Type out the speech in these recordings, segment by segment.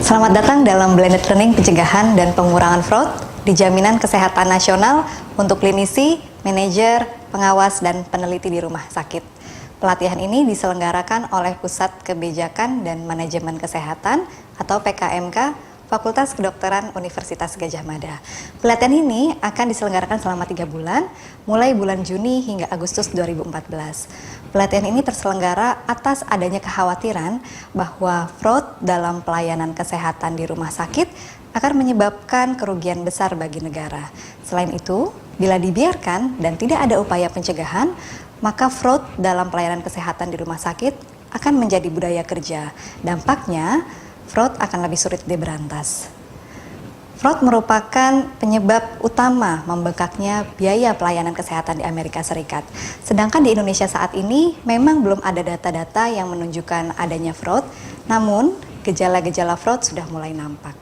Selamat datang dalam Blended Learning Pencegahan dan Pengurangan Fraud di Jaminan Kesehatan Nasional untuk klinisi, manajer, pengawas, dan peneliti di rumah sakit. Pelatihan ini diselenggarakan oleh Pusat Kebijakan dan Manajemen Kesehatan atau PKMK Fakultas Kedokteran Universitas Gadjah Mada. Pelatihan ini akan diselenggarakan selama 3 bulan, mulai bulan Juni hingga Agustus 2014. Pelatihan ini terselenggara atas adanya kekhawatiran bahwa fraud dalam pelayanan kesehatan di rumah sakit akan menyebabkan kerugian besar bagi negara. Selain itu, bila dibiarkan dan tidak ada upaya pencegahan, maka fraud dalam pelayanan kesehatan di rumah sakit akan menjadi budaya kerja. Dampaknya, fraud akan lebih sulit diberantas. Fraud merupakan penyebab utama membengkaknya biaya pelayanan kesehatan di Amerika Serikat. Sedangkan di Indonesia saat ini memang belum ada data-data yang menunjukkan adanya fraud, namun gejala-gejala fraud sudah mulai nampak.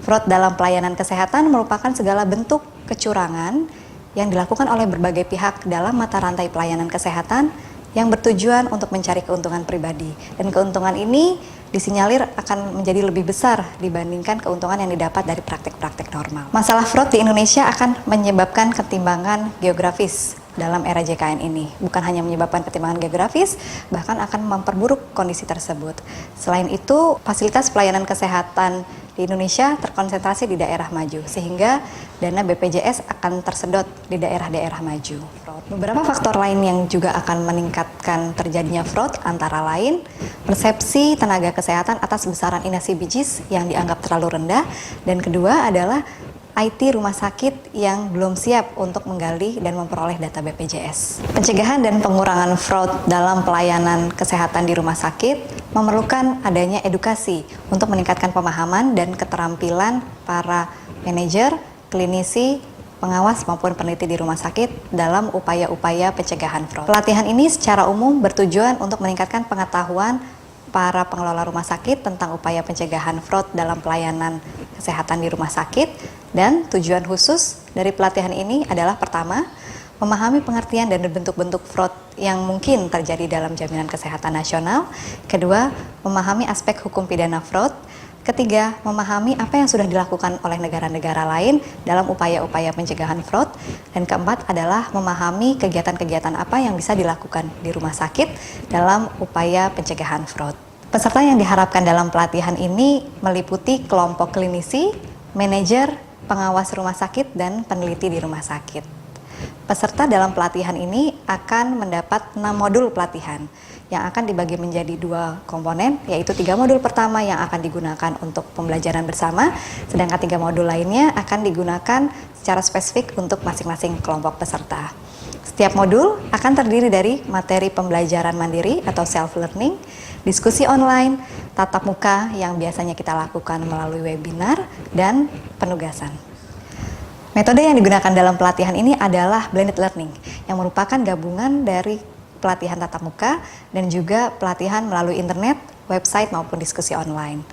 Fraud dalam pelayanan kesehatan merupakan segala bentuk kecurangan yang dilakukan oleh berbagai pihak dalam mata rantai pelayanan kesehatan yang bertujuan untuk mencari keuntungan pribadi. Dan keuntungan ini disinyalir akan menjadi lebih besar dibandingkan keuntungan yang didapat dari praktik-praktik normal. Masalah fraud di Indonesia akan menyebabkan ketimbangan geografis dalam era JKN ini. Bukan hanya menyebabkan ketimbangan geografis, bahkan akan memperburuk kondisi tersebut. Selain itu, fasilitas pelayanan kesehatan di Indonesia terkonsentrasi di daerah maju, sehingga dana BPJS akan tersedot di daerah-daerah maju. Beberapa faktor lain yang juga akan meningkatkan terjadinya fraud antara lain persepsi tenaga kesehatan atas besaran inasibijis yang dianggap terlalu rendah, dan kedua adalah IT rumah sakit yang belum siap untuk menggali dan memperoleh data BPJS. Pencegahan dan pengurangan fraud dalam pelayanan kesehatan di rumah sakit memerlukan adanya edukasi untuk meningkatkan pemahaman dan keterampilan para manajer, klinisi, pengawas maupun peneliti di rumah sakit dalam upaya-upaya pencegahan fraud. Pelatihan ini secara umum bertujuan untuk meningkatkan pengetahuan para pengelola rumah sakit tentang upaya pencegahan fraud dalam pelayanan kesehatan di rumah sakit, dan tujuan khusus dari pelatihan ini adalah pertama, memahami pengertian dan bentuk-bentuk fraud yang mungkin terjadi dalam jaminan kesehatan nasional. Kedua, memahami aspek hukum pidana fraud. Ketiga, memahami apa yang sudah dilakukan oleh negara-negara lain dalam upaya-upaya pencegahan fraud. Dan keempat adalah memahami kegiatan-kegiatan apa yang bisa dilakukan di rumah sakit dalam upaya pencegahan fraud. Peserta yang diharapkan dalam pelatihan ini meliputi kelompok klinisi, manajer, pengawas rumah sakit, dan peneliti di rumah sakit. Peserta dalam pelatihan ini akan mendapat 6 modul pelatihan yang akan dibagi menjadi 2 komponen, yaitu 3 modul pertama yang akan digunakan untuk pembelajaran bersama, sedangkan 3 modul lainnya akan digunakan secara spesifik untuk masing-masing kelompok peserta. Setiap modul akan terdiri dari materi pembelajaran mandiri atau self-learning, diskusi online, tatap muka yang biasanya kita lakukan melalui webinar, dan penugasan. Metode yang digunakan dalam pelatihan ini adalah blended learning, yang merupakan gabungan dari pelatihan tatap muka dan juga pelatihan melalui internet, website, maupun diskusi online.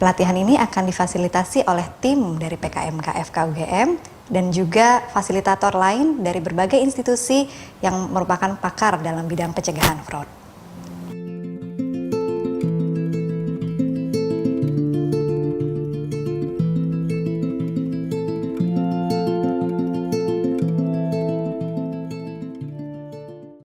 Pelatihan ini akan difasilitasi oleh tim dari PKMK FKUGM dan juga fasilitator lain dari berbagai institusi yang merupakan pakar dalam bidang pencegahan fraud.